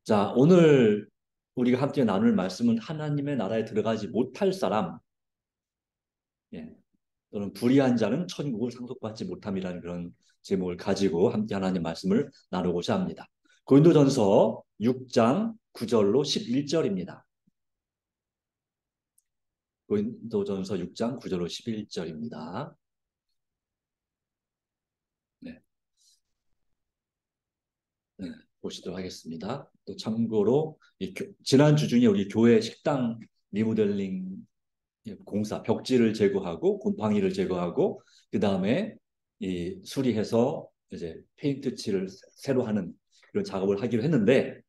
자, 오늘 우리가 함께 나눌 말씀은 하나님의 나라에 들어가지 못할 사람, 예, 또는 불의한 자는 천국을 상속받지 못함이라는 그런 제목을 가지고 함께 하나님 말씀을 나누고자 합니다. 고린도전서 6장 9절로 11절입니다. 고린도전서 6장 9절로 11절입니다. 네, 네, 보시도록 하겠습니다. 또 참고로 지난주 중에 우리 교회 식당 리모델링 공사, 벽지를 제거하고 곰팡이를 제거하고 그 다음에 이 수리해서 이제 페인트 칠을 새로 하는 그런 작업을 하기로 했는데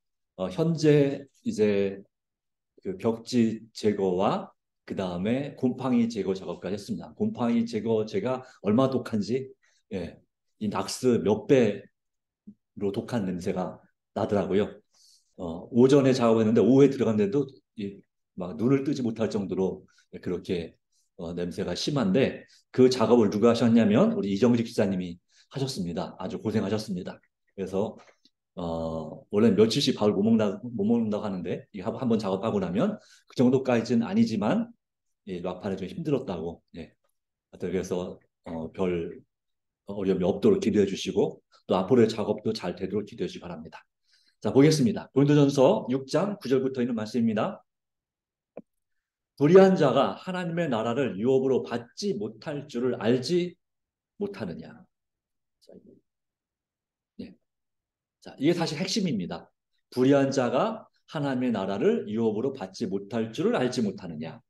현재 이제 그 벽지 제거와 그 다음에 곰팡이 제거 작업까지 했습니다. 곰팡이 제거 제가 얼마나 독한지 예, 이 낙스 몇 배로 독한 냄새가 나더라고요. 오전에 작업했는데 오후에 들어갔는데도 막 눈을 뜨지 못할 정도로 그렇게 냄새가 심한데 그 작업을 누가 하셨냐면 우리 이정직 기자님이 하셨습니다. 아주 고생하셨습니다. 그래서 원래 며칠씩 밥을 못 먹는다고 하는데 이거 한번 작업하고 나면 그 정도까지는 아니지만 막판에 좀 힘들었다고. 예. 하여튼 그래서 별 어려움이 없도록 기도해 주시고 또 앞으로의 작업도 잘 되도록 기도해 주시기 바랍니다. 자, 보겠습니다. 고린도전서 6장 9절부터 있는 말씀입니다. 불의한 자가 하나님의 나라를 유업으로 받지 못할 줄을 알지 못하느냐. 자, 네. 자, 이게 사실 핵심입니다. 불의한 자가 하나님의 나라를 유업으로 받지 못할 줄을 알지 못하느냐.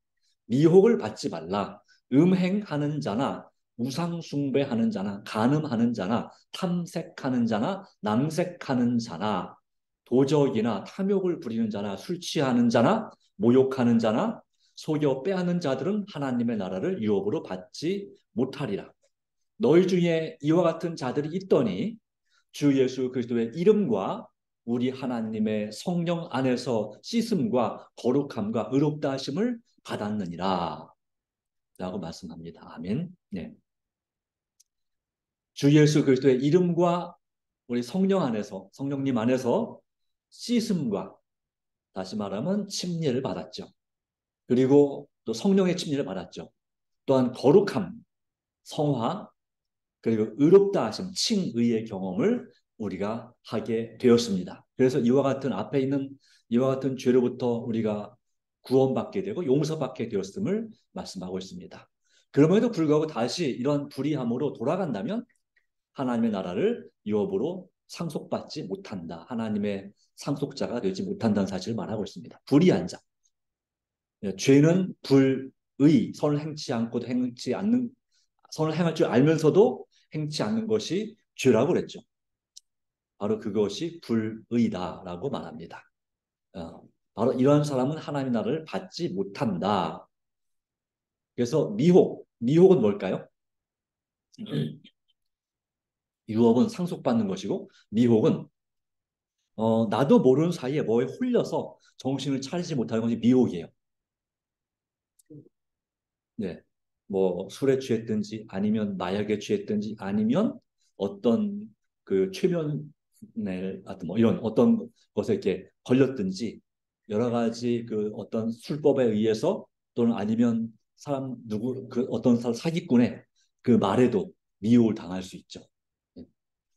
미혹을 받지 말라. 음행하는 자나 우상 숭배하는 자나 간음하는 자나 탐색하는 자나 남색하는 자나 도적이나 탐욕을 부리는 자나 술 취하는 자나 모욕하는 자나 속여 빼앗는 자들은 하나님의 나라를 유업으로 받지 못하리라. 너희 중에 이와 같은 자들이 있더니 주 예수 그리스도의 이름과 우리 하나님의 성령 안에서 씻음과 거룩함과 의롭다 하심을 받았느니라 라고 말씀합니다. 아멘. 네. 주 예수 그리스도의 이름과 우리 성령 안에서 성령님 안에서 씻음과 다시 말하면 침례를 받았죠. 그리고 또 성령의 침례를 받았죠. 또한 거룩함, 성화, 그리고 의롭다 하심, 칭의의 경험을 우리가 하게 되었습니다. 그래서 이와 같은 앞에 있는 이와 같은 죄로부터 우리가 구원받게 되고 용서받게 되었음을 말씀하고 있습니다. 그럼에도 불구하고 다시 이런 불의함으로 돌아간다면 하나님의 나라를 유업으로 상속받지 못한다. 하나님의 상속자가 되지 못한다는 사실을 말하고 있습니다. 불의한 자. 죄는 불의, 선을 행치 않고도 행치 않는, 선을 행할 줄 알면서도 행치 않는 것이 죄라고 그랬죠. 바로 그것이 불의다라고 말합니다. 바로 이러한 사람은 하나님의 나라를 받지 못한다. 그래서 미혹은 뭘까요? 유업은 상속받는 것이고 미혹은 나도 모르는 사이에 뭐에 홀려서 정신을 차리지 못하는 것이 미혹이에요. 네. 뭐 술에 취했든지 아니면 마약에 취했든지 아니면 어떤 그 최면에 하여튼 뭐 이런 어떤 것에 이렇게 걸렸든지 여러 가지 그 어떤 술법에 의해서 또는 아니면 사람 누구 그 어떤 사기꾼의 그 말에도 미혹을 당할 수 있죠. 네.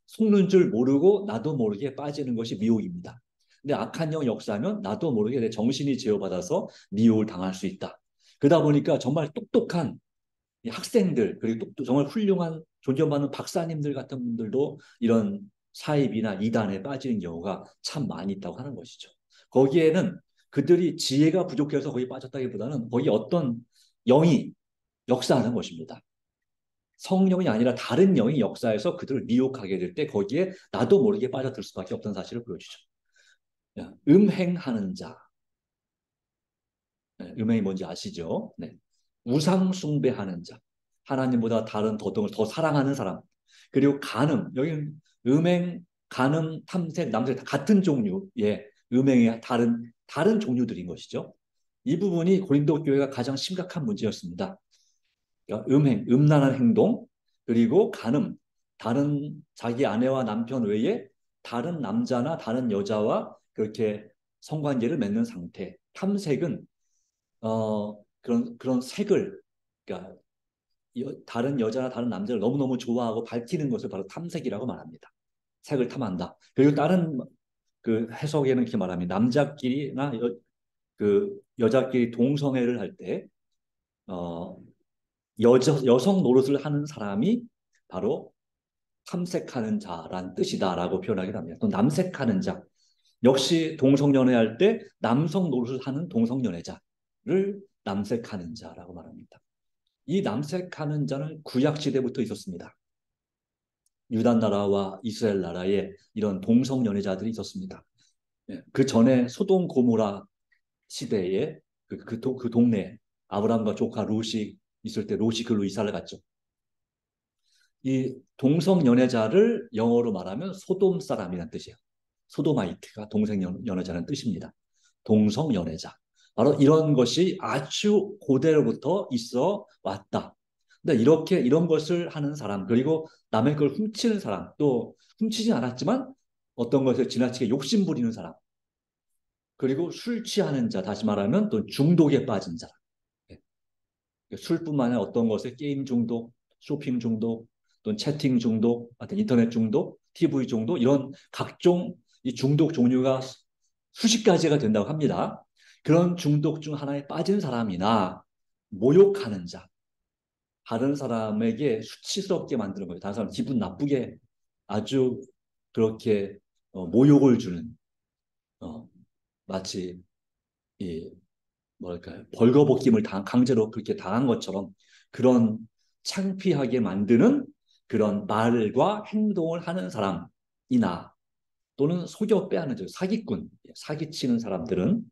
속는 줄 모르고 나도 모르게 빠지는 것이 미혹입니다. 근데 악한 영 역사하면 나도 모르게 내 정신이 제어받아서 미혹을 당할 수 있다. 그러다 보니까 정말 똑똑한 학생들 그리고 또 정말 훌륭한 존경받는 박사님들 같은 분들도 이런 사입이나 이단에 빠지는 경우가 참 많이 있다고 하는 것이죠. 거기에는 그들이 지혜가 부족해서 거기 빠졌다기보다는 거기 어떤 영이 역사하는 것입니다. 성령이 아니라 다른 영이 역사해서 그들을 미혹하게 될 때 거기에 나도 모르게 빠져들 수밖에 없다는 사실을 보여주죠. 음행하는 자. 네, 음행이 뭔지 아시죠? 네. 우상 숭배하는 자. 하나님보다 다른 도덕을 더 사랑하는 사람. 그리고 간음. 여기는 음행, 간음, 탐색, 남색 다 같은 종류의 음행의 다른 종류들인 것이죠. 이 부분이 고린도 교회가 가장 심각한 문제였습니다. 그러니까 음란한 행동, 그리고 간음, 다른 자기 아내와 남편 외에 다른 남자나 다른 여자와 그렇게 성관계를 맺는 상태. 탐색은 그런 색을, 그러니까 다른 여자나 다른 남자를 너무너무 좋아하고 밝히는 것을 바로 탐색이라고 말합니다. 색을 탐한다. 그리고 다른 그 해석에는 이렇게 말합니다. 남자끼리나 그 여자끼리 동성애를 할 때, 어, 여성 노릇을 하는 사람이 바로 탐색하는 자란 뜻이다라고 표현하기도 합니다. 또 남색하는 자. 역시 동성연애할 때 남성 노릇을 하는 동성연애자를 남색하는 자라고 말합니다. 이 남색하는 자는 구약 시대부터 있었습니다. 유다 나라와 이스라엘 나라에 이런 동성연애자들이 있었습니다. 그 전에 소돔 고모라 시대에 그 동네 아브라함과 조카 롯이 있을 때 롯이 글로 이사를 갔죠. 이 동성연애자를 영어로 말하면 소돔 사람이라는 뜻이에요. 소도마이트가 동성연애자라는 뜻입니다. 동성연애자. 바로 이런 것이 아주 고대로부터 있어 왔다. 근데 이렇게 이런 것을 하는 사람, 그리고 남의 걸 훔치는 사람, 또 훔치지 않았지만 어떤 것에 지나치게 욕심 부리는 사람, 그리고 술 취하는 자, 다시 말하면 또 중독에 빠진 자. 술뿐만 아니라 어떤 것에 게임 중독, 쇼핑 중독, 또는 채팅 중독, 하여튼 인터넷 중독, TV 중독, 이런 각종 이 중독 종류가 수십 가지가 된다고 합니다. 그런 중독 중 하나에 빠진 사람이나 모욕하는 자, 다른 사람에게 수치스럽게 만드는 거예요. 다른 사람 기분 나쁘게 아주 그렇게 모욕을 주는, 마치 이 뭐랄까요, 벌거벗김을 강제로 그렇게 당한 것처럼 그런 창피하게 만드는 그런 말과 행동을 하는 사람이나 또는 속여 빼앗는 사기꾼, 사기치는 사람들은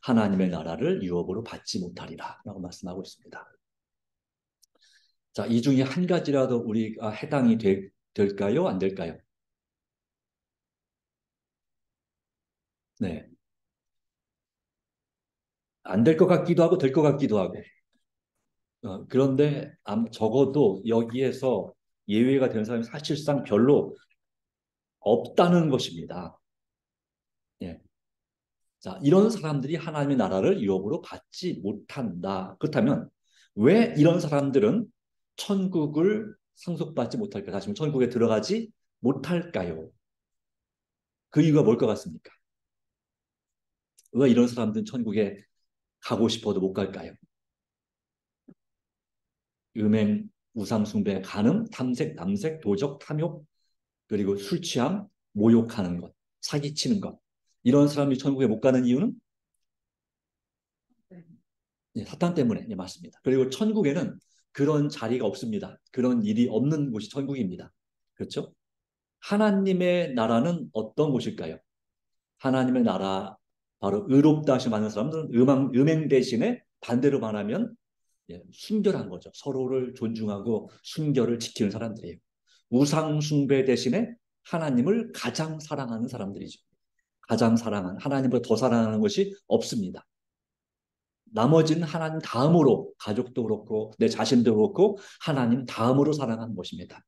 하나님의 나라를 유업으로 받지 못하리라 라고 말씀하고 있습니다. 자, 이 중에 한 가지라도 우리가 해당이 될까요? 안 될까요? 네. 안 될 것 같기도 하고 될 것 같기도 하고. 그런데 적어도 여기에서 예외가 되는 사람이 사실상 별로 없다는 것입니다. 예. 자, 이런 사람들이 하나님의 나라를 유업으로 받지 못한다. 그렇다면 왜 이런 사람들은 천국을 상속받지 못할까? 다시 말해 천국에 들어가지 못할까요? 그 이유가 뭘 것 같습니까? 왜 이런 사람들은 천국에 가고 싶어도 못 갈까요? 음행, 우상숭배, 간음, 탐색, 남색, 도적, 탐욕, 그리고 술 취함, 모욕하는 것, 사기치는 것. 이런 사람이 천국에 못 가는 이유는 사탄 때문에. 맞습니다. 그리고 천국에는 그런 자리가 없습니다. 그런 일이 없는 곳이 천국입니다. 그렇죠? 하나님의 나라는 어떤 곳일까요? 하나님의 나라, 바로 의롭다 하시 많은 사람들은 음행 대신에 반대로 말하면 순결한 거죠. 서로를 존중하고 순결을 지키는 사람들이에요. 우상 숭배 대신에 하나님을 가장 사랑하는 사람들이죠. 가장 사랑하는, 하나님보다 더 사랑하는 것이 없습니다. 나머지는 하나님 다음으로, 가족도 그렇고 내 자신도 그렇고 하나님 다음으로 사랑하는 것입니다.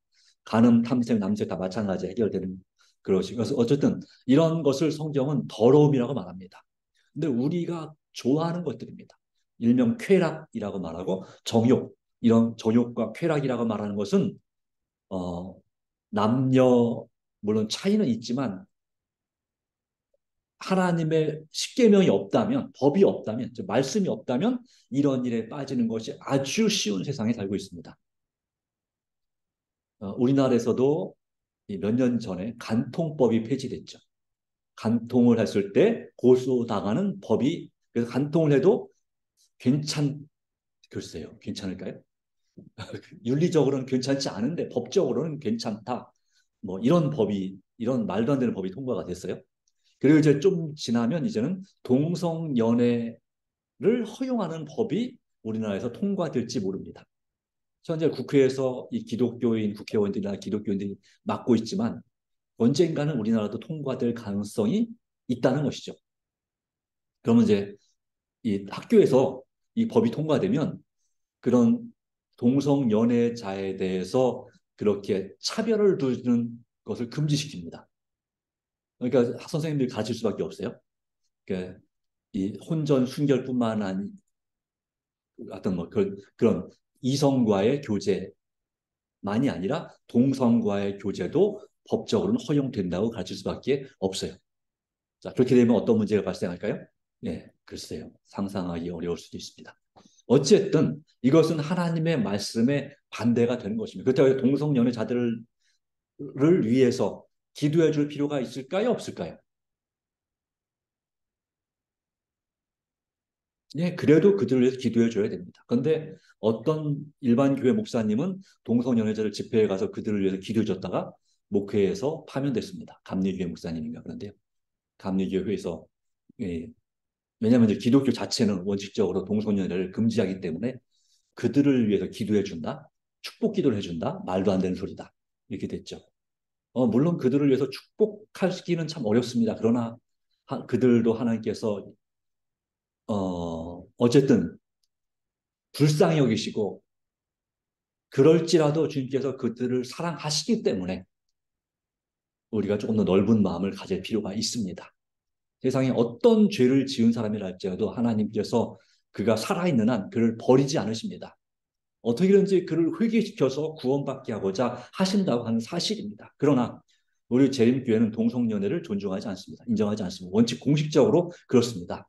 간음, 탐색, 남색 다 마찬가지 해결되는 그것이. 그래서 어쨌든 이런 것을 성경은 더러움이라고 말합니다. 근데 우리가 좋아하는 것들입니다. 일명 쾌락이라고 말하고 정욕, 이런 정욕과 쾌락이라고 말하는 것은 어, 남녀 물론 차이는 있지만 하나님의 십계명이 없다면, 법이 없다면, 말씀이 없다면 이런 일에 빠지는 것이 아주 쉬운 세상에 살고 있습니다. 우리나라에서도 몇 년 전에 간통법이 폐지됐죠. 간통을 했을 때 고소당하는 법이, 그래서 간통을 해도 글쎄요, 괜찮을까요? 윤리적으로는 괜찮지 않은데 법적으로는 괜찮다. 뭐 이런 말도 안 되는 법이 통과가 됐어요. 그리고 이제 좀 지나면 이제는 동성연애를 허용하는 법이 우리나라에서 통과될지 모릅니다. 현재 국회에서 이 기독교인 국회의원들이나 기독교인들이 맡고 있지만 언젠가는 우리나라도 통과될 가능성이 있다는 것이죠. 그러면 이제 이 학교에서 이 법이 통과되면 그런 동성연애자에 대해서 그렇게 차별을 두는 것을 금지시킵니다. 그러니까 선생님들이 가르칠 수밖에 없어요. 그러니까 이 혼전 순결뿐만 아니 어떤 뭐 그런 이성과의 교제만이 아니라 동성과의 교제도 법적으로는 허용된다고 가르칠 수밖에 없어요. 자, 그렇게 되면 어떤 문제가 발생할까요? 네, 글쎄요. 상상하기 어려울 수도 있습니다. 어쨌든 이것은 하나님의 말씀에 반대가 되는 것입니다. 그렇다고 동성연애자들을 위해서 기도해 줄 필요가 있을까요? 없을까요? 예, 그래도 그들을 위해서 기도해 줘야 됩니다. 그런데 어떤 일반 교회 목사님은 동성연애자를 집회에 가서 그들을 위해서 기도해 줬다가 목회에서 파면됐습니다. 감리교회 목사님인가 그런데요. 감리교회에서 예, 왜냐하면 이제 기독교 자체는 원칙적으로 동성연애를 금지하기 때문에 그들을 위해서 기도해 준다, 축복 기도를 해준다, 말도 안 되는 소리다 이렇게 됐죠. 물론 그들을 위해서 축복하기는 참 어렵습니다. 그러나 그들도 하나님께서 어쨌든 불쌍히 여기시고 그럴지라도 주님께서 그들을 사랑하시기 때문에 우리가 조금 더 넓은 마음을 가질 필요가 있습니다. 세상에 어떤 죄를 지은 사람이라 할지라도 하나님께서 그가 살아있는 한 그를 버리지 않으십니다. 어떻게든지 그를 회개시켜서 구원받게 하고자 하신다고 하는 사실입니다. 그러나 우리 재림교회는 동성연애를 존중하지 않습니다. 인정하지 않습니다. 원칙 공식적으로 그렇습니다.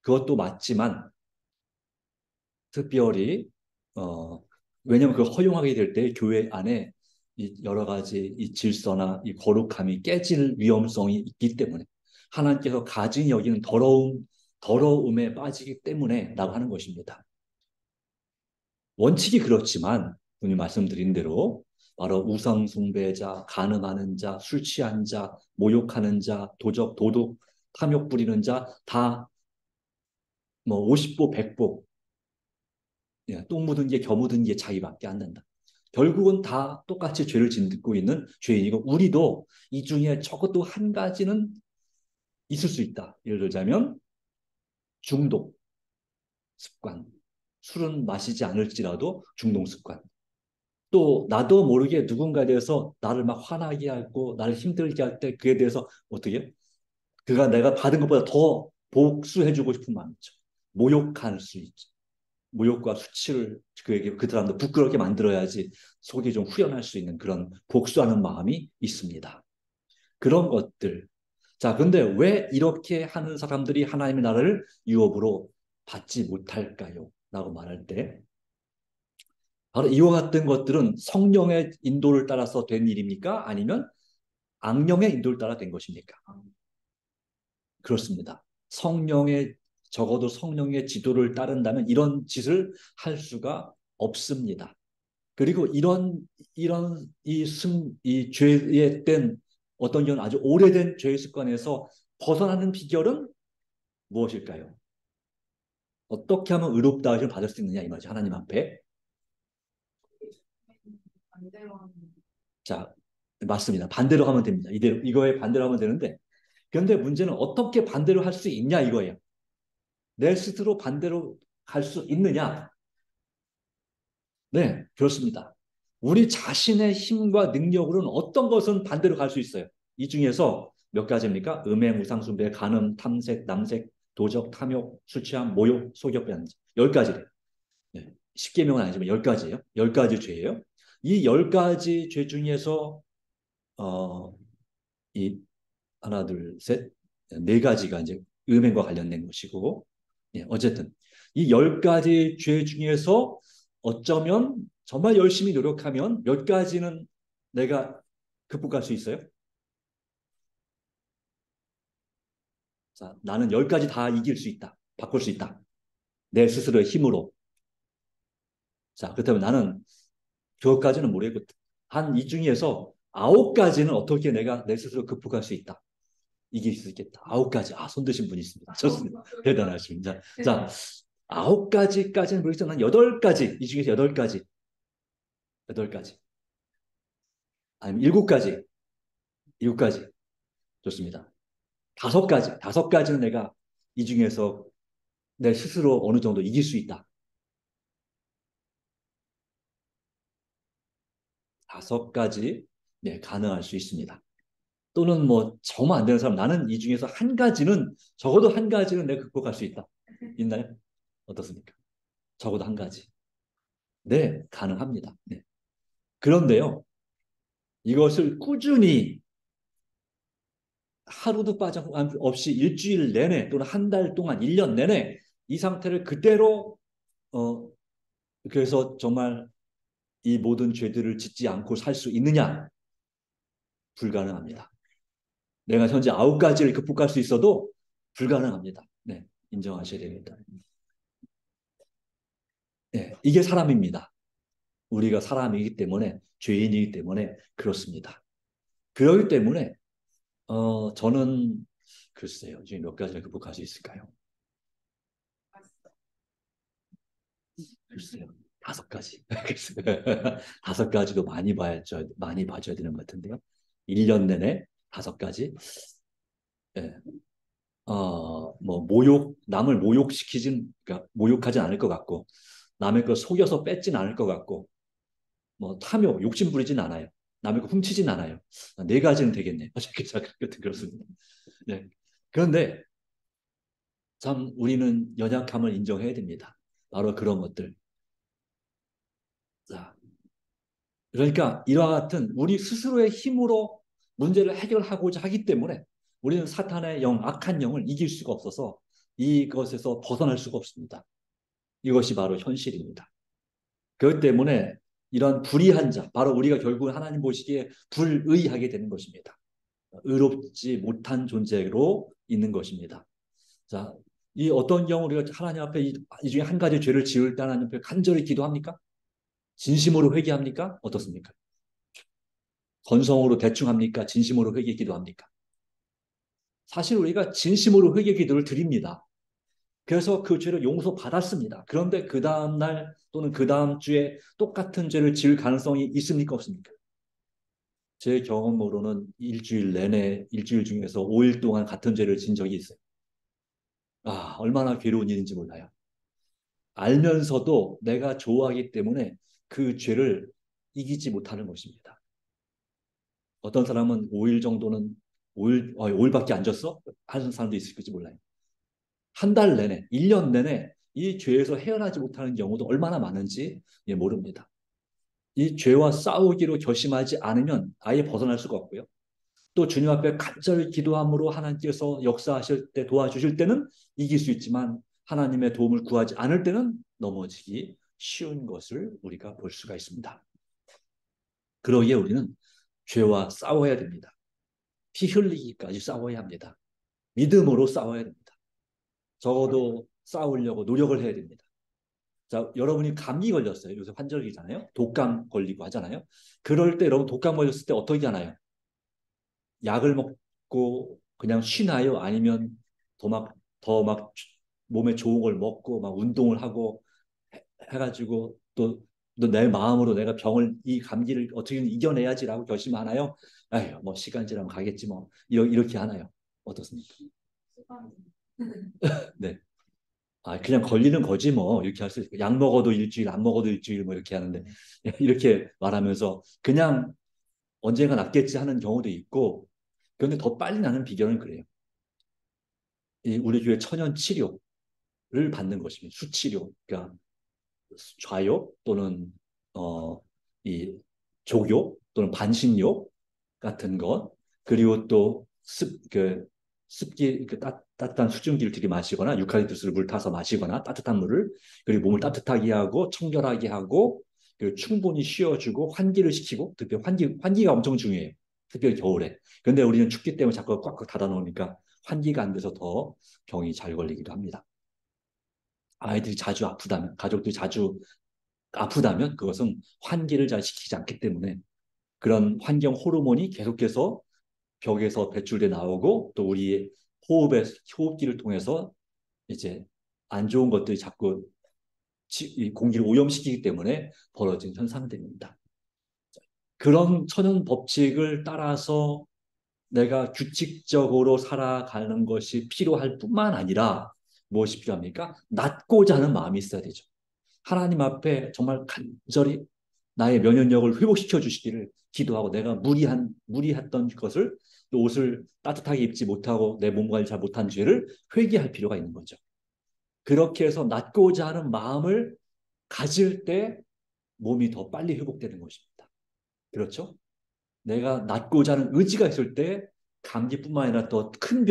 그것도 맞지만 특별히 어, 왜냐하면 그 허용하게 될 때 교회 안에 이 여러 가지 이 질서나 이 거룩함이 깨질 위험성이 있기 때문에 하나님께서 가증히 여기는 더러움에 빠지기 때문에라고 하는 것입니다. 원칙이 그렇지만 분이 말씀드린 대로 바로 우상 숭배자, 간음하는 자, 술 취한 자, 모욕하는 자, 도둑, 탐욕 부리는 자 다 뭐 50보 100보 똥 묻은 게 겨 묻은 게 자기밖에 안 된다. 결국은 다 똑같이 죄를 짓고 있는 죄인이고 우리도 이 중에 적어도 한 가지는 있을 수 있다. 예를 들자면 중독 습관. 술은 마시지 않을지라도 중독 습관. 또 나도 모르게 누군가에 대해서 나를 막 화나게 하고 나를 힘들게 할 때 그에 대해서 어떻게 그가 내가 받은 것보다 더 복수해주고 싶은 마음 있죠. 모욕할 수 있죠. 모욕과 수치를 그에게 그 사람도 부끄럽게 만들어야지 속이 좀 후련할 수 있는 그런 복수하는 마음이 있습니다. 그런 것들. 자, 근데 왜 이렇게 하는 사람들이 하나님의 나라를 유업으로 받지 못할까요? 라고 말할 때 바로 이와 같은 것들은 성령의 인도를 따라서 된 일입니까? 아니면 악령의 인도를 따라 된 것입니까? 그렇습니다. 적어도 성령의 지도를 따른다면 이런 짓을 할 수가 없습니다. 그리고 이 죄에 된 어떤 경우는 아주 오래된 죄의 습관에서 벗어나는 비결은 무엇일까요? 어떻게 하면 의롭다 하심을 받을 수 있느냐 이 말이죠. 하나님 앞에. 자, 맞습니다. 반대로 하면 됩니다. 이거에 반대로 하면 되는데 그런데 문제는 어떻게 반대로 할 수 있냐 이거예요. 내 스스로 반대로 갈 수 있느냐? 네, 그렇습니다. 우리 자신의 힘과 능력으로는 어떤 것은 반대로 갈 수 있어요. 이 중에서 몇 가지입니까? 음행, 우상숭배, 간음, 탐색, 남색, 도적, 탐욕, 술 취함, 모욕, 속여 빼앗는 자. 10가지래요. 네. 10계명은 아니지만 10가지예요. 10가지 죄예요. 이 10가지 죄 중에서 어, 이 하나, 둘, 셋, 네 가지가 이제 음행과 관련된 것이고, 예, 어쨌든 이 10가지 죄 중에서 어쩌면 정말 열심히 노력하면 몇 가지는 내가 극복할 수 있어요. 자, 나는 10가지 다 이길 수 있다. 바꿀 수 있다. 내 스스로의 힘으로. 자, 그렇다면 나는 그것까지는 모르겠고, 한 이 중에서 9가지는 어떻게 내가 내 스스로 극복할 수 있다. 이길 수 있겠다. 9가지. 아, 손 드신 분이 있습니다. 좋습니다. 대단하십니다. 자, 9가지까지는 모르겠지만 한 8가지. 이 중에서 8가지. 8가지. 아니면 7가지. 7가지. 좋습니다. 5가지. 5가지는 내가 이 중에서 내 스스로 어느 정도 이길 수 있다. 5가지. 네, 가능할 수 있습니다. 또는 뭐 정말 안 되는 사람, 나는 이 중에서 한 가지는, 적어도 한 가지는 내가 극복할 수 있다. 있나요? 어떻습니까? 적어도 한 가지. 네, 가능합니다. 네. 그런데요, 이것을 꾸준히 하루도 빠짐없이 일주일 내내 또는 한 달 동안, 1년 내내 이 상태를 그대로, 어, 그래서 정말 이 모든 죄들을 짓지 않고 살 수 있느냐? 불가능합니다. 내가 현재 9가지를 극복할 수 있어도 불가능합니다. 네, 인정하셔야 됩니다. 네, 이게 사람입니다. 우리가 사람이기 때문에, 죄인이기 때문에 그렇습니다. 그렇기 때문에 저는 글쎄요, 지금 몇 가지를 극복할 수 있을까요? 글쎄요, 5가지. 5가지도 많이 봐줘야 되는 것 같은데요. 1년 내내 5가지. 예. 뭐 남을 그러니까 모욕하진 않을 것 같고, 남의 걸 속여서 뺏진 않을 것 같고, 뭐 탐욕, 욕심 부리진 않아요. 남의 거 훔치진 않아요. 4가지는 되겠네요. 그렇습니다. 네. 그런데 참 우리는 연약함을 인정해야 됩니다. 바로 그런 것들. 자, 그러니까 이와 같은 우리 스스로의 힘으로 문제를 해결하고자 하기 때문에 우리는 사탄의 영, 악한 영을 이길 수가 없어서 이것에서 벗어날 수가 없습니다. 이것이 바로 현실입니다. 그렇기 때문에 이런 불의한 자, 바로 우리가 결국 하나님 보시기에 불의하게 되는 것입니다. 의롭지 못한 존재로 있는 것입니다. 자, 이 어떤 경우 우리가 하나님 앞에 이 중에 한 가지 죄를 지을 때 하나님 앞에 간절히 기도합니까? 진심으로 회개합니까? 어떻습니까? 건성으로 대충 합니까? 진심으로 회개 기도합니까? 사실 우리가 진심으로 회개 기도를 드립니다. 그래서 그 죄를 용서받았습니다. 그런데 그 다음날 또는 그 다음 주에 똑같은 죄를 지을 가능성이 있습니까? 없습니까? 제 경험으로는 일주일 중에서 5일 동안 같은 죄를 진 적이 있어요. 얼마나 괴로운 일인지 몰라요. 알면서도 내가 좋아하기 때문에 그 죄를 이기지 못하는 것입니다. 어떤 사람은 5일 정도는 5일밖에 안 졌어? 하는 사람도 있을지 몰라요. 한 달 내내, 1년 내내 이 죄에서 헤어나지 못하는 경우도 얼마나 많은지 모릅니다. 이 죄와 싸우기로 결심하지 않으면 아예 벗어날 수가 없고요. 또 주님 앞에 간절히 기도함으로 하나님께서 역사하실 때 도와주실 때는 이길 수 있지만 하나님의 도움을 구하지 않을 때는 넘어지기 쉬운 것을 우리가 볼 수가 있습니다. 그러기에 우리는 죄와 싸워야 됩니다. 피 흘리기까지 싸워야 합니다. 믿음으로 싸워야 됩니다. 적어도 싸우려고 노력을 해야 됩니다. 자, 여러분이 감기 걸렸어요. 요새 환절기잖아요. 독감 걸리고 하잖아요. 그럴 때 여러분 독감 걸렸을 때 어떻게 하나요? 약을 먹고 그냥 쉬나요? 아니면 더 막 몸에 좋은 걸 먹고 막 운동을 하고 해가지고 또 내 마음으로 내가 이 감기를 어떻게든 이겨내야지라고 결심하나요? 아휴, 뭐 시간 지나면 가겠지 뭐 이렇게 하나요? 어떻습니까? 네. 그냥 걸리는 거지 뭐 이렇게 할 수 있고 약 먹어도 일주일 안 먹어도 일주일 뭐 이렇게 하는데 이렇게 말하면서 그냥 언젠가 낫겠지 하는 경우도 있고 그런데 더 빨리 나는 비결은 그래요. 우리 교회 천연 치료를 받는 것입니다. 수치료, 그러니까 좌욕 또는 어, 이 조교 또는 반신욕 같은 것 그리고 또 습기 따뜻한 수증기를 들이마시거나 유칼립투스를 물 타서 마시거나 따뜻한 물을 그리고 몸을 따뜻하게 하고 청결하게 하고 그리고 충분히 쉬어주고 환기를 시키고 특히 환기가 엄청 중요해요. 특별히 겨울에. 그런데 우리는 춥기 때문에 자꾸 꽉꽉 닫아 놓으니까 환기가 안 돼서 더 병이 잘 걸리기도 합니다. 아이들이 자주 아프다면 가족들이 자주 아프다면 그것은 환기를 잘 시키지 않기 때문에 그런 환경 호르몬이 계속해서 벽에서 배출돼 나오고 또 우리의 호흡기를 통해서 이제 안 좋은 것들이 자꾸 이 공기를 오염시키기 때문에 벌어진 현상들입니다. 그런 천연 법칙을 따라서 내가 규칙적으로 살아가는 것이 필요할 뿐만 아니라 무엇이 필요합니까? 낫고자 하는 마음이 있어야 되죠. 하나님 앞에 정말 간절히 나의 면역력을 회복시켜 주시기를 기도하고 내가 무리했던 것을 또 옷을 따뜻하게 입지 못하고 내 몸 관리 잘 못한 죄를 회개할 필요가 있는 거죠. 그렇게 해서 낫고자 하는 마음을 가질 때 몸이 더 빨리 회복되는 것입니다. 그렇죠? 내가 낫고자 하는 의지가 있을 때 감기뿐만 아니라 더 큰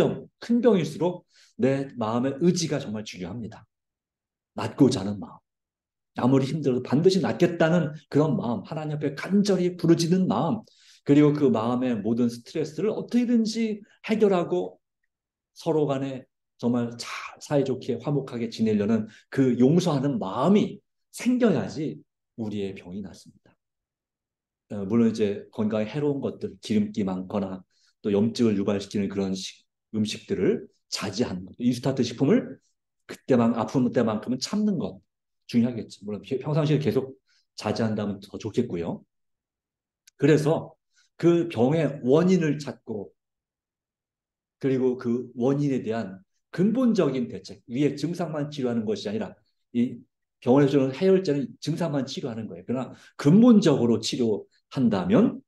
병일수록 내 마음의 의지가 정말 중요합니다. 낫고자 하는 마음. 아무리 힘들어도 반드시 낫겠다는 그런 마음, 하나님 앞에 간절히 부르짖는 마음, 그리고 그 마음의 모든 스트레스를 어떻게든지 해결하고 서로 간에 정말 잘 사이좋게 화목하게 지내려는 그 용서하는 마음이 생겨야지 우리의 병이 낫습니다. 물론 이제 건강에 해로운 것들, 기름기 많거나 또 염증을 유발시키는 그런 음식들을 자제하는 것, 인스턴트 식품을 그때만 아픈 때만큼은 참는 것 중요하겠죠. 물론 평상시에 계속 자제한다면 더 좋겠고요. 그래서 그 병의 원인을 찾고 그리고 그 원인에 대한 근본적인 대책, 위에 증상만 치료하는 것이 아니라 이 병원에서 주는 해열제는 증상만 치료하는 거예요. 그러나 근본적으로 치료한다면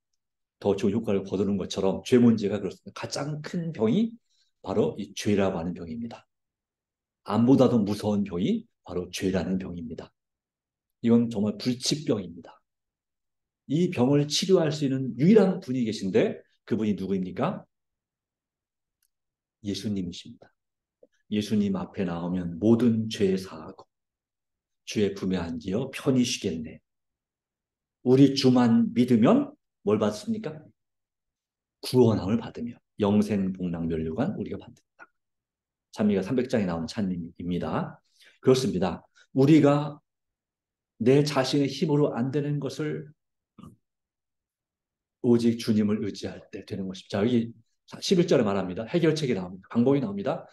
더 좋은 효과를 거두는 것처럼 죄 문제가 그렇습니다. 가장 큰 병이 바로 이 죄라고 하는 병입니다. 암보다도 무서운 병이 바로 죄라는 병입니다. 이건 정말 불치병입니다. 이 병을 치료할 수 있는 유일한 분이 계신데 그분이 누구입니까? 예수님이십니다. 예수님 앞에 나오면 모든 죄 사하고 주의 품에 안기어 편히 쉬겠네. 우리 주만 믿으면 뭘 받습니까? 구원함을 받으며 영생 복락 면류관 우리가 받는다. 찬미가 300장에 나온 찬미입니다. 그렇습니다. 우리가 내 자신의 힘으로 안 되는 것을 오직 주님을 의지할 때 되는 것입니다. 자, 여기 11절에 말합니다. 해결책이 나옵니다. 방법이 나옵니다.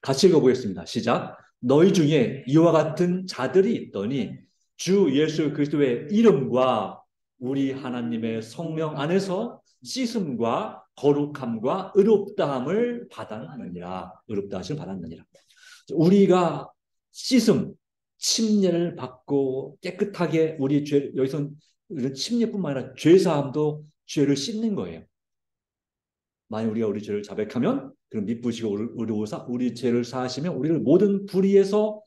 같이 읽어보겠습니다. 시작. 너희 중에 이와 같은 자들이 있더니 주 예수 그리스도의 이름과 우리 하나님의 성령 안에서 씻음과 거룩함과 의롭다함을 받았느니라. 의롭다 하심을 받았느니라. 우리가 씻음, 침례를 받고 깨끗하게 우리 죄, 여기서 침례뿐만 아니라 죄사함도 죄를 씻는 거예요. 만약 우리가 우리 죄를 자백하면 그럼 미쁘시고 우리 죄를 사하시면 우리를 모든 불의에서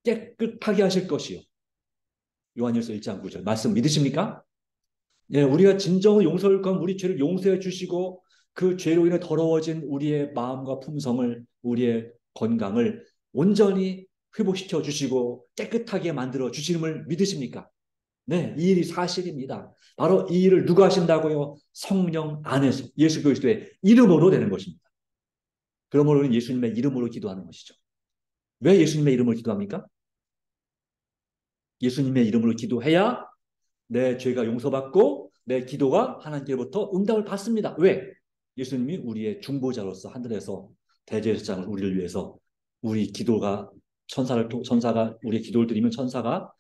깨끗하게 하실 것이요. 요한일서 1장 9절 말씀 믿으십니까? 예, 우리가 진정으로 용서를 구하면 우리 죄를 용서해 주시고 그 죄로 인해 더러워진 우리의 마음과 품성을 우리의 건강을 온전히 회복시켜 주시고 깨끗하게 만들어 주심을 믿으십니까? 네, 이 일이 사실입니다. 바로 이 일을 누가 하신다고요? 성령 안에서 예수 그리스도의 이름으로 되는 것입니다. 그러므로 우리는 예수님의 이름으로 기도하는 것이죠. 왜 예수님의 이름으로 기도합니까? 예수님의 이름으로 기도해야 내 죄가 용서받고 내 기도가 하나님께로부터 응답을 받습니다. 왜? 예수님이 우리의 중보자로서 하늘에서 대제사장을 우리를 위해서 우리 기도가 천사가 우리의 기도를 드리면 천사가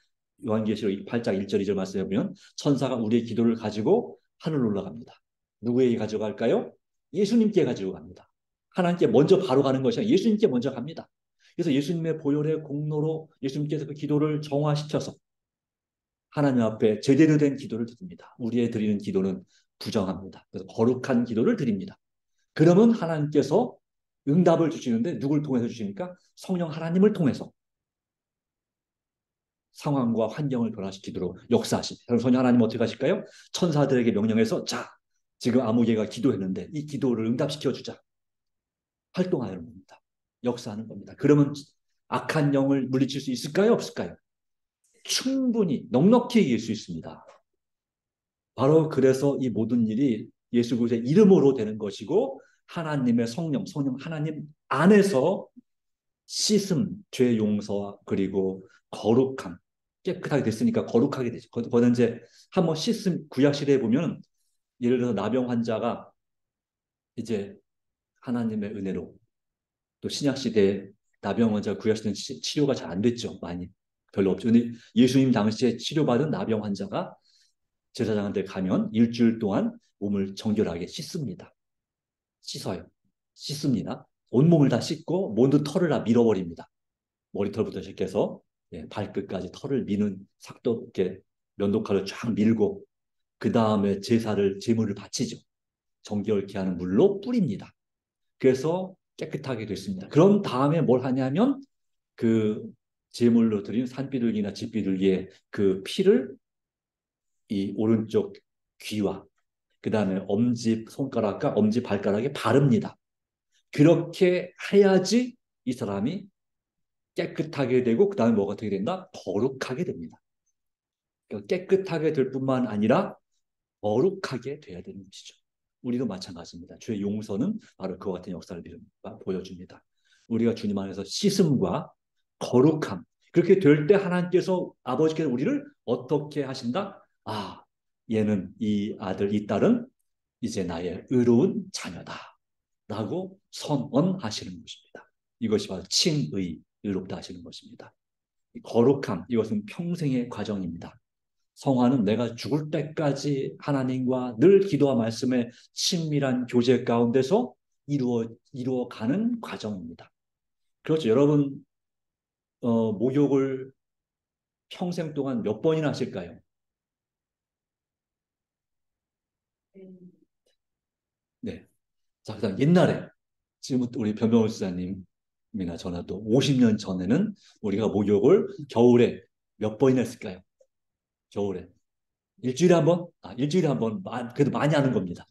요한계시록 8장 1절 2절 말씀해 보면 천사가 우리의 기도를 가지고 하늘로 올라갑니다. 누구에게 가져갈까요? 예수님께 가지고 갑니다. 하나님께 먼저 바로 가는 것이 아니라 예수님께 먼저 갑니다. 그래서 예수님의 보혈의 공로로 예수님께서 그 기도를 정화시켜서 하나님 앞에 제대로 된 기도를 드립니다. 우리의 드리는 기도는 부정합니다. 그래서 거룩한 기도를 드립니다. 그러면 하나님께서 응답을 주시는데 누굴 통해서 주십니까? 성령 하나님을 통해서 상황과 환경을 변화시키도록 역사하십니다. 그럼 성령 하나님 어떻게 하실까요? 천사들에게 명령해서 자, 지금 아무개가 기도했는데 이 기도를 응답시켜 주자. 활동하는 겁니다. 역사하는 겁니다. 그러면 악한 영을 물리칠 수 있을까요? 없을까요? 충분히 넉넉히 이길 수 있습니다. 바로 그래서 이 모든 일이 예수 그리스도의 이름으로 되는 것이고 하나님의 성령 하나님 안에서 씻음, 죄 용서와 그리고 거룩함, 깨끗하게 됐으니까 거룩하게 되죠. 거기는 이제 한번 씻음 구약시대에 보면 예를 들어서 나병 환자가 이제 하나님의 은혜로 또 신약시대에 나병 환자 구약시대는 치료가 잘 안 됐죠. 많이 별로 없죠. 근데 예수님 당시에 치료받은 나병 환자가 제사장한테 가면 일주일 동안 몸을 정결하게 씻습니다. 씻어요. 씻습니다. 온몸을 다 씻고 모든 털을 다 밀어버립니다. 머리털부터 시작해서 발끝까지 털을 미는 삭도 이렇게 면도칼을 쫙 밀고 그 다음에 제물을 바치죠. 정결케 하는 물로 뿌립니다. 그래서 깨끗하게 됐습니다. 그런 다음에 뭘 하냐면 그 제물로 드린 산비둘기나 집비둘기의 그 피를 이 오른쪽 귀와 그 다음에 엄지 손가락과 엄지 발가락에 바릅니다. 그렇게 해야지 이 사람이 깨끗하게 되고 그 다음에 뭐가 어떻게 된다? 거룩하게 됩니다. 그러니까 깨끗하게 될 뿐만 아니라 거룩하게 돼야 되는 것이죠. 우리도 마찬가지입니다. 주의 용서는 바로 그와 같은 역사를 보여줍니다. 우리가 주님 안에서 씻음과 거룩함, 그렇게 될 때 하나님께서 아버지께서 우리를 어떻게 하신다? 아, 얘는 이 아들, 이 딸은 이제 나의 의로운 자녀다 라고 선언하시는 것입니다. 이것이 바로 칭의, 의롭다 하시는 것입니다. 거룩함, 이것은 평생의 과정입니다. 성화는 내가 죽을 때까지 하나님과 늘 기도와 말씀의 친밀한 교제 가운데서 이루어가는 과정입니다. 그렇죠. 여러분, 목욕을 평생 동안 몇 번이나 하실까요? 네. 자, 그다음 옛날에, 지금 우리 변병호 지사님이나 저나도 50년 전에는 우리가 목욕을 겨울에 몇 번이나 했을까요? 겨울에. 일주일에 한 번? 아, 일주일에 한 번, 그래도 많이 하는 겁니다.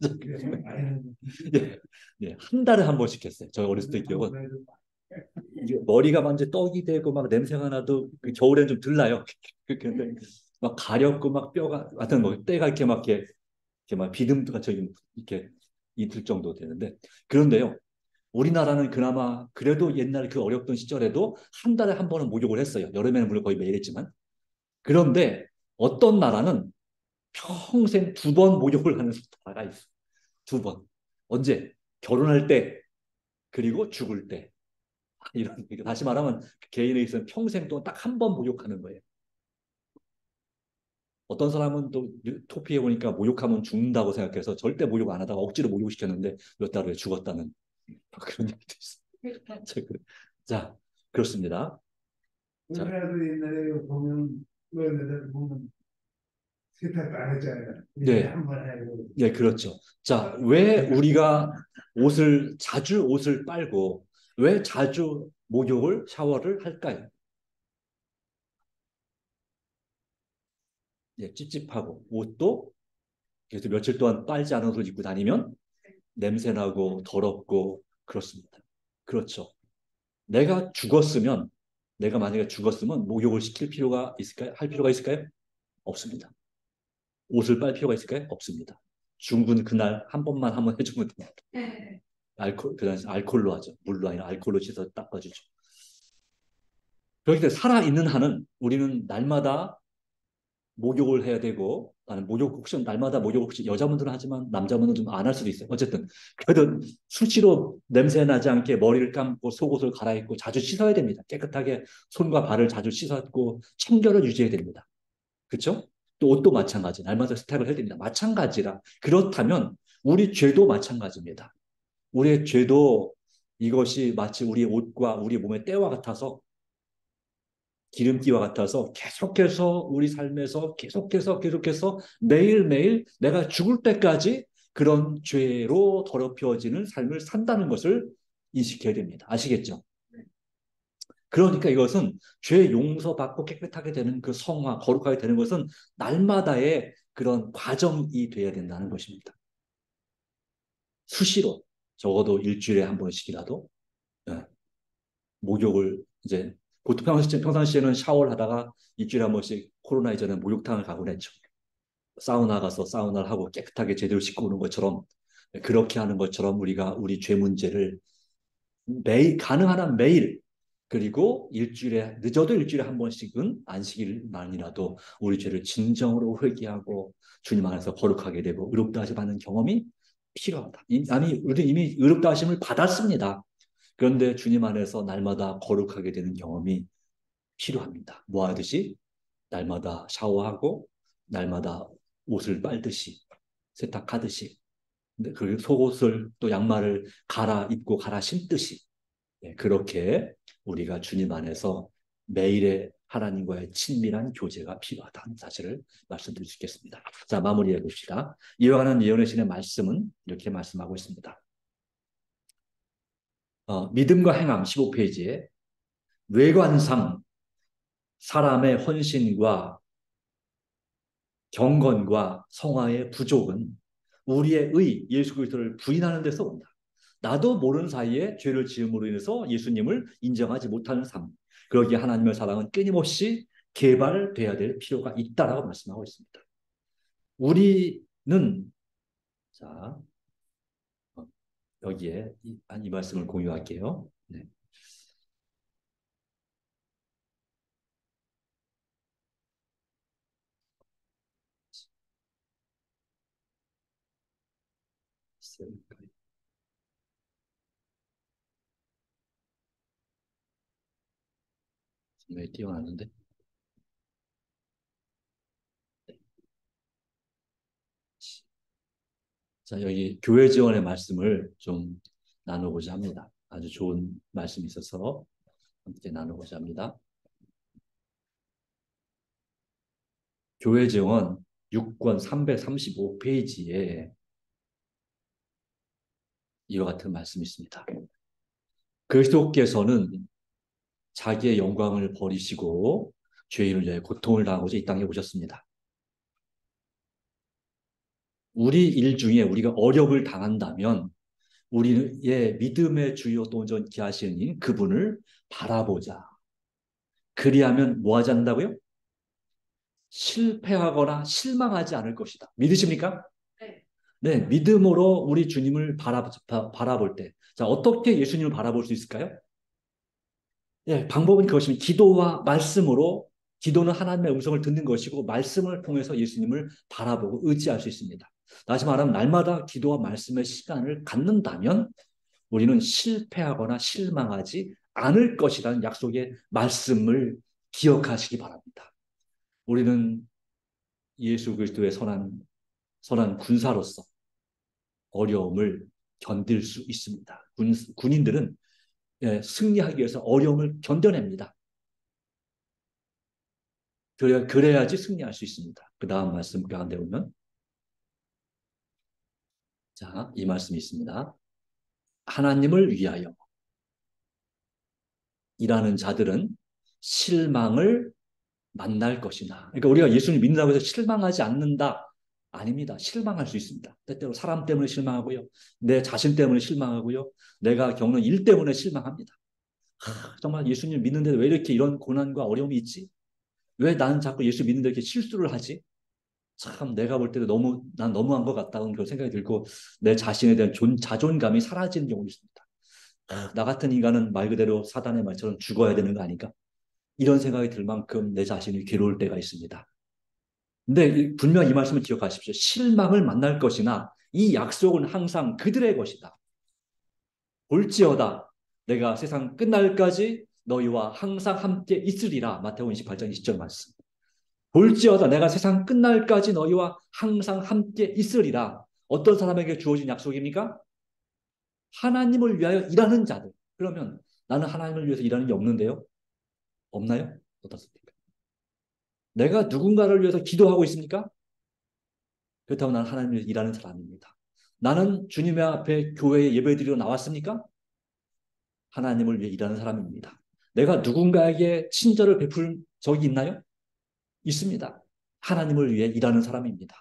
예, 예, 한 달에 한 번씩 했어요. 저 어렸을 때 기억은. 머리가 완전 떡이 되고 막 냄새가 나도 그 겨울엔 좀 들나요. 근데 막 가렵고 막 뼈가, 하여튼 뭐 때가 이렇게 막 이렇게 막 비듬가 저기 이렇게 있을 정도 되는데. 그런데요, 우리나라는 그나마 그래도 옛날 그 어렵던 시절에도 한 달에 한 번은 목욕을 했어요. 여름에는 물론 거의 매일 했지만. 그런데 어떤 나라는 평생 두 번 목욕을 하는 나라가 있어. 두 번. 언제? 결혼할 때, 그리고 죽을 때. 이런, 다시 말하면 개인에 있어서 평생 동안 딱 한 번 목욕하는 거예요. 어떤 사람은 또 토피에 보니까 목욕하면 죽는다고 생각해서 절대 목욕 안 하다가 억지로 목욕시켰는데 몇 달 후에 죽었다는 그런 얘기도 있어요. 자, 그렇습니다. 자, 우리나라도 옛날에 보면 어른들 보면 세탁 안 했잖아요. 네, 한번 하고. 네, 그렇죠. 자, 왜 우리가 자주 옷을 빨고 왜 자주 목욕을 샤워를 할까요? 예, 찝찝하고 옷도 그래서 며칠 동안 빨지 않은 옷을 입고 다니면 냄새나고 더럽고 그렇습니다. 그렇죠. 내가 죽었으면 내가 만약에 죽었으면 목욕을 시킬 필요가 있을까요? 할 필요가 있을까요? 없습니다. 옷을 빨 필요가 있을까요? 없습니다. 죽은 그날 한 번만 한번 해주면 됩니다. 알콜로 하죠. 물로 아니라 알콜로 씻어 닦아주죠. 그렇기 때문에 살아있는 한은 우리는 날마다 목욕을 해야 되고 나는 목욕 혹시 날마다 목욕 혹시 여자분들은 하지만 남자분은 좀 안 할 수도 있어요. 어쨌든 그래도 수시로 냄새 나지 않게 머리를 감고 속옷을 갈아입고 자주 씻어야 됩니다. 깨끗하게 손과 발을 자주 씻었고 청결을 유지해야 됩니다. 그렇죠? 또 옷도 마찬가지. 날마다 스타일을 해야 됩니다. 마찬가지라. 그렇다면 우리 죄도 마찬가지입니다. 우리의 죄도 이것이 마치 우리의 옷과 우리 몸의 때와 같아서 기름기와 같아서 계속해서 우리 삶에서 계속해서 매일매일 내가 죽을 때까지 그런 죄로 더럽혀지는 삶을 산다는 것을 인식해야 됩니다. 아시겠죠? 그러니까 이것은 죄 용서받고 깨끗하게 되는 그 성화, 거룩하게 되는 것은 날마다의 그런 과정이 돼야 된다는 것입니다. 수시로 적어도 일주일에 한 번씩이라도 예, 목욕을 이제 보통 평상시에는 샤워를 하다가 일주일에 한 번씩 코로나 이전에 목욕탕을 가곤 했죠. 사우나 가서 사우나를 하고 깨끗하게 제대로 씻고 오는 것처럼 그렇게 하는 것처럼 우리가 우리 죄 문제를 매일 가능한 한 매일 그리고 일주일에 늦어도 일주일에 한 번씩은 안식일만이라도 우리 죄를 진정으로 회개하고 주님 안에서 거룩하게 되고 의롭다 하심 받는 경험이 필요하다. 아니 우리 이미 의롭다 하심을 받았습니다. 그런데 주님 안에서 날마다 거룩하게 되는 경험이 필요합니다. 뭐 하듯이 날마다 샤워하고 날마다 옷을 빨듯이 세탁하듯이 그 속옷을 또 양말을 갈아입고 갈아 신듯이 그렇게 우리가 주님 안에서 매일의 하나님과의 친밀한 교제가 필요하다는 사실을 말씀드릴 수 있겠습니다. 자, 마무리해 봅시다. 이와 관한 예언의 신의 말씀은 이렇게 말씀하고 있습니다. 믿음과 행함 15페이지에 외관상 사람의 헌신과 경건과 성화의 부족은 우리의 예수 그리스도를 부인하는 데서 온다. 나도 모르는 사이에 죄를 지음으로 인해서 예수님을 인정하지 못하는 삶. 그러기에 하나님의 사랑은 끊임없이 개발돼야 될 필요가 있다라고 말씀하고 있습니다. 우리는 자 여기에 이 말씀을 공유할게요. 네. 왜 띄워놨는데? 자, 여기 교회 지원의 말씀을 좀 나누고자 합니다. 아주 좋은 말씀이 있어서 함께 나누고자 합니다. 교회 지원 6권 335페이지에 이와 같은 말씀이 있습니다. 그리스도께서는 자기의 영광을 버리시고 죄인을 위해 고통을 당하고자 이 땅에 오셨습니다. 우리 일 중에 우리가 어려움을 당한다면 우리의 믿음의 주요 온전케 하시는 그분을 바라보자. 그리하면 뭐 하지 않는다고요? 실패하거나 실망하지 않을 것이다. 믿으십니까? 네. 네, 믿음으로 우리 주님을 바라볼 때. 자, 어떻게 예수님을 바라볼 수 있을까요? 예, 방법은 그것입니다. 기도와 말씀으로, 기도는 하나님의 음성을 듣는 것이고, 말씀을 통해서 예수님을 바라보고 의지할 수 있습니다. 다시 말하면, 날마다 기도와 말씀의 시간을 갖는다면, 우리는 실패하거나 실망하지 않을 것이라는 약속의 말씀을 기억하시기 바랍니다. 우리는 예수 그리스도의 선한 군사로서 어려움을 견딜 수 있습니다. 군인들은 승리하기 위해서 어려움을 견뎌냅니다. 그래야지 승리할 수 있습니다. 그 다음 말씀 가운데 보면 자, 이 말씀이 있습니다. 하나님을 위하여 일하는 자들은 실망을 만날 것이나 그러니까 우리가 예수님 믿는다고 해서 실망하지 않는다. 아닙니다. 실망할 수 있습니다. 때때로 사람 때문에 실망하고요. 내 자신 때문에 실망하고요. 내가 겪는 일 때문에 실망합니다. 정말 예수님 믿는데 왜 이렇게 이런 고난과 어려움이 있지? 왜 나는 자꾸 예수 믿는데 이렇게 실수를 하지? 참 내가 볼 때도 난 너무한 것 같다는 그런 생각이 들고 내 자신에 대한 자존감이 사라지는 경우도 있습니다. 나 같은 인간은 말 그대로 사단의 말처럼 죽어야 되는 거 아닌가? 이런 생각이 들 만큼 내 자신이 괴로울 때가 있습니다. 근데 분명 이 말씀을 기억하십시오. 실망을 만날 것이나 이 약속은 항상 그들의 것이다. 볼지어다 내가 세상 끝날까지 너희와 항상 함께 있으리라. 마태복음 28장 20절 말씀. 볼지어다 내가 세상 끝날까지 너희와 항상 함께 있으리라. 어떤 사람에게 주어진 약속입니까? 하나님을 위하여 일하는 자들. 그러면 나는 하나님을 위해서 일하는 게 없는데요? 없나요? 어떻습니까? 내가 누군가를 위해서 기도하고 있습니까? 그렇다고 나는 하나님을 위해서 일하는 사람입니다. 나는 주님의 앞에 교회에 예배드리러 나왔습니까? 하나님을 위해 일하는 사람입니다. 내가 누군가에게 친절을 베풀 적이 있나요? 있습니다. 하나님을 위해 일하는 사람입니다.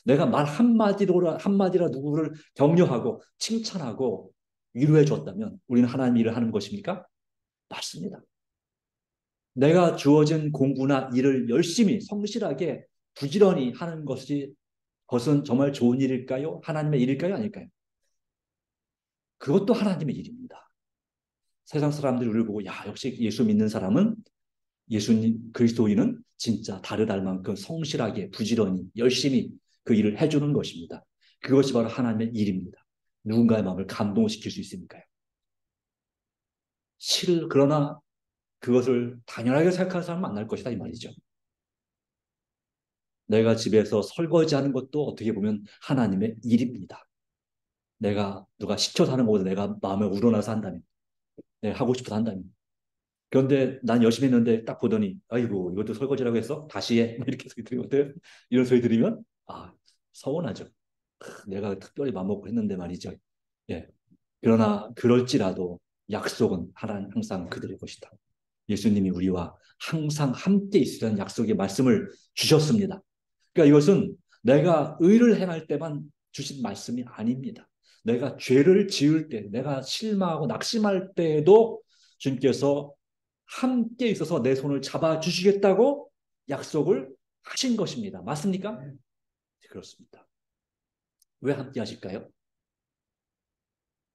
내가 말 한마디라 누구를 격려하고 칭찬하고 위로해 줬다면 우리는 하나님 일을 하는 것입니까? 맞습니다. 내가 주어진 공부나 일을 열심히 성실하게 부지런히 하는 것은 정말 좋은 일일까요? 하나님의 일일까요? 아닐까요? 그것도 하나님의 일입니다. 세상 사람들이 우리를 보고 야 역시 예수 믿는 사람은 예수님 그리스도인은 진짜 다르다할 만큼 성실하게 부지런히 열심히 그 일을 해주는 것입니다. 그것이 바로 하나님의 일입니다. 누군가의 마음을 감동시킬 수 있으니까요. 그러나 그것을 당연하게 생각하는 사람은 만날 것이다 이 말이죠. 내가 집에서 설거지하는 것도 어떻게 보면 하나님의 일입니다. 내가 누가 시켜서 하는 것보다 내가 마음에 우러나서 한다면 내가 하고 싶어서 한다면 그런데 난 열심히 했는데 딱 보더니 아이고 이것도 설거지라고 했어? 다시 해. 이렇게 소리 들으면 이런 소리 들으면 서운하죠. 내가 특별히 맘먹고 했는데 말이죠. 예. 그러나 그럴지라도 약속은 하나님 항상 그들의 것이다. 예수님이 우리와 항상 함께 있으라는 약속의 말씀을 주셨습니다. 그러니까 이것은 내가 의를 행할 때만 주신 말씀이 아닙니다. 내가 죄를 지을 때, 내가 실망하고 낙심할 때에도 주님께서 함께 있어서 내 손을 잡아 주시겠다고 약속을 하신 것입니다. 맞습니까? 그렇습니다. 왜 함께 하실까요?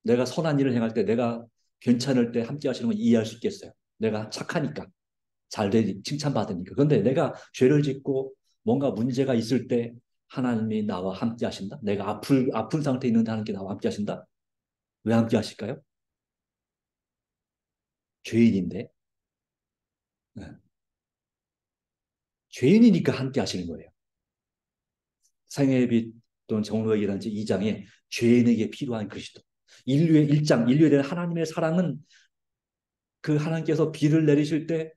내가 선한 일을 행할 때, 내가 괜찮을 때 함께 하시는 건 이해할 수 있겠어요. 내가 착하니까, 잘 되니, 칭찬받으니까. 그런데 내가 죄를 짓고 뭔가 문제가 있을 때 하나님이 나와 함께 하신다? 내가 아픈 상태에 있는데 하나님께 나와 함께 하신다? 왜 함께 하실까요? 죄인인데. 네. 죄인이니까 함께 하시는 거예요. 생애의 빛 또는 정로의기단지 2장에 죄인에게 필요한 그리스도. 인류의 1장, 인류에 대한 하나님의 사랑은 그 하나님께서 비를 내리실 때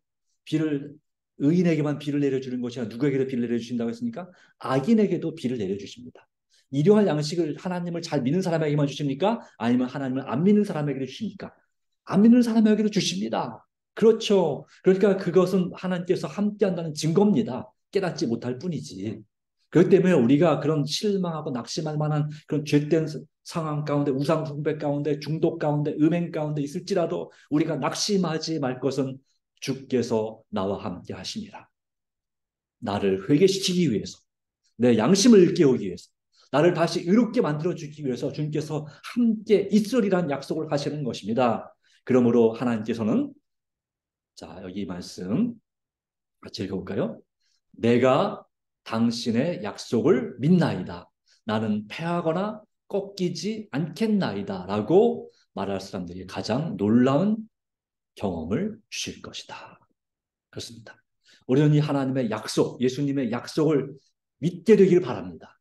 비를 의인에게만 비를 내려주는 것이 아니라 누구에게도 비를 내려주신다고 했습니까? 악인에게도 비를 내려주십니다. 일용할 양식을 하나님을 잘 믿는 사람에게만 주십니까? 아니면 하나님을 안 믿는 사람에게도 주십니까? 안 믿는 사람에게도 주십니다. 그렇죠. 그러니까 그것은 하나님께서 함께한다는 증거입니다. 깨닫지 못할 뿐이지. 그렇기 때문에 우리가 그런 실망하고 낙심할 만한 그런 죄된 상황 가운데, 우상 숭배 가운데, 중독 가운데, 음행 가운데 있을지라도 우리가 낙심하지 말 것은 주께서 나와 함께 하심이라. 나를 회개시키기 위해서, 내 양심을 깨우기 위해서, 나를 다시 의롭게 만들어주기 위해서 주님께서 함께 있으리란 약속을 하시는 것입니다. 그러므로 하나님께서는, 자, 여기 말씀 같이 읽어볼까요? 내가 당신의 약속을 믿나이다. 나는 패하거나 꺾이지 않겠나이다. 라고 말할 사람들이 가장 놀라운 경험을 주실 것이다. 그렇습니다. 우리는 이 하나님의 약속, 예수님의 약속을 믿게 되길 바랍니다.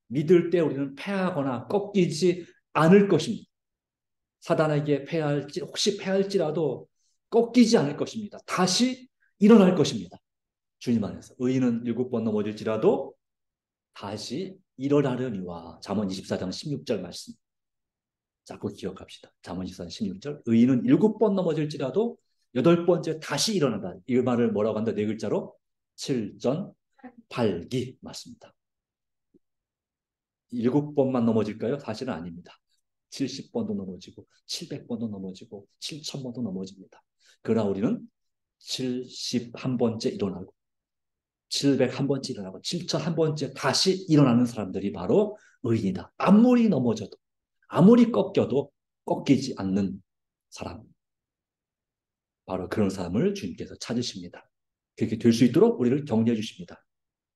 믿을 때 우리는 패하거나 꺾이지 않을 것입니다. 사단에게 혹시 패할지라도 꺾이지 않을 것입니다. 다시 일어날 것입니다. 주님 안에서. 의인은 7번 넘어질지라도 다시 일어나려니와. 잠언 24장 16절 말씀. 자꾸 기억합시다. 잠언 24장 16절. 의인은 7번 넘어질지라도 8번째 다시 일어난다. 이 말을 뭐라고 한다? 네 글자로 7전8기 맞습니다. 7번만 넘어질까요? 사실은 아닙니다. 70번도 넘어지고 700번도 넘어지고 7000번도 넘어집니다. 그러나 우리는 71번째 일어나고 701번째 일어나고 7001번째 다시 일어나는 사람들이 바로 의인이다. 아무리 넘어져도 아무리 꺾여도 꺾이지 않는 사람. 바로 그런 사람을 주님께서 찾으십니다. 그렇게 될 수 있도록 우리를 격려해 주십니다.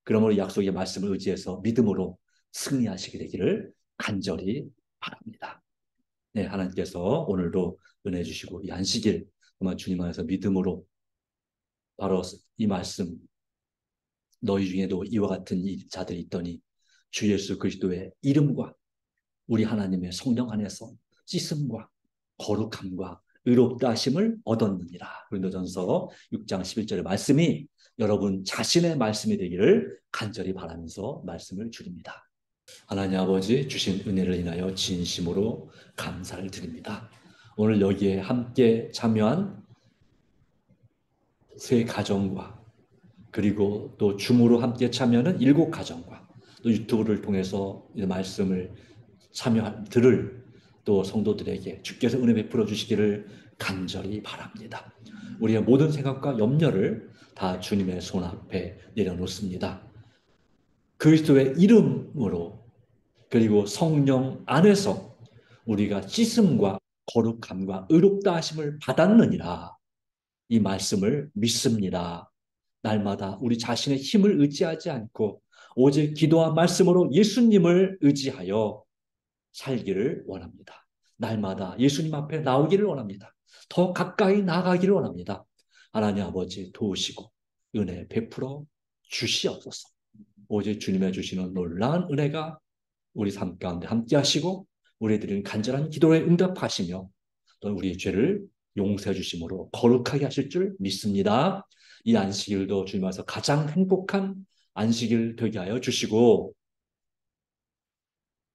그러므로 약속의 말씀을 의지해서 믿음으로 승리하시게 되기를 간절히 바랍니다. 네, 하나님께서 오늘도 은혜 주시고 이 안식일 정말 주님 안에서 믿음으로 바로 이 말씀 너희 중에도 이와 같은 자들이 있더니 주 예수 그리스도의 이름과 우리 하나님의 성령 안에서 씻음과 거룩함과 의롭다 하심을 얻었느니라. 고린도전서 6장 11절의 말씀이 여러분 자신의 말씀이 되기를 간절히 바라면서 말씀을 드립니다. 하나님 아버지 주신 은혜를 인하여 진심으로 감사를 드립니다. 오늘 여기에 함께 참여한 세 가정과 그리고 또 줌으로 함께 참여하는 7가정과 또 유튜브를 통해서 말씀을 들을 또 성도들에게 주께서 은혜 베풀어 주시기를 간절히 바랍니다. 우리의 모든 생각과 염려를 다 주님의 손 앞에 내려놓습니다. 그리스도의 이름으로 그리고 성령 안에서 우리가 씻음과 거룩함과 의롭다 하심을 받았느니라. 이 말씀을 믿습니다. 날마다 우리 자신의 힘을 의지하지 않고 오직 기도와 말씀으로 예수님을 의지하여 살기를 원합니다. 날마다 예수님 앞에 나오기를 원합니다. 더 가까이 나아가기를 원합니다. 하나님 아버지 도우시고 은혜 베풀어 주시옵소서. 오직 주님의 주시는 놀라운 은혜가 우리 삶 가운데 함께 하시고 우리들은 간절한 기도에 응답하시며 또 우리의 죄를 용서해 주심으로 거룩하게 하실 줄 믿습니다. 이 안식일도 주님께서 가장 행복한 안식일 되게 하여 주시고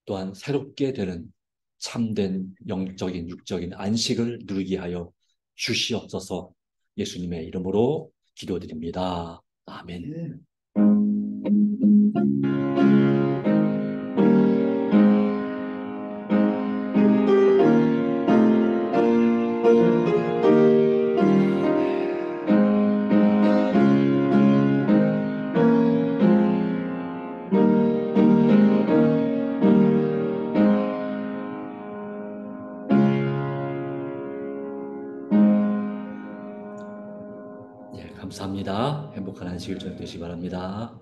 또한 새롭게 되는 참된 영적인 육적인 안식을 누리게 하여 주시옵소서. 예수님의 이름으로 기도드립니다. 아멘. 예. 예, 감사합니다. 행복한 안식일 저녁 되시기 바랍니다.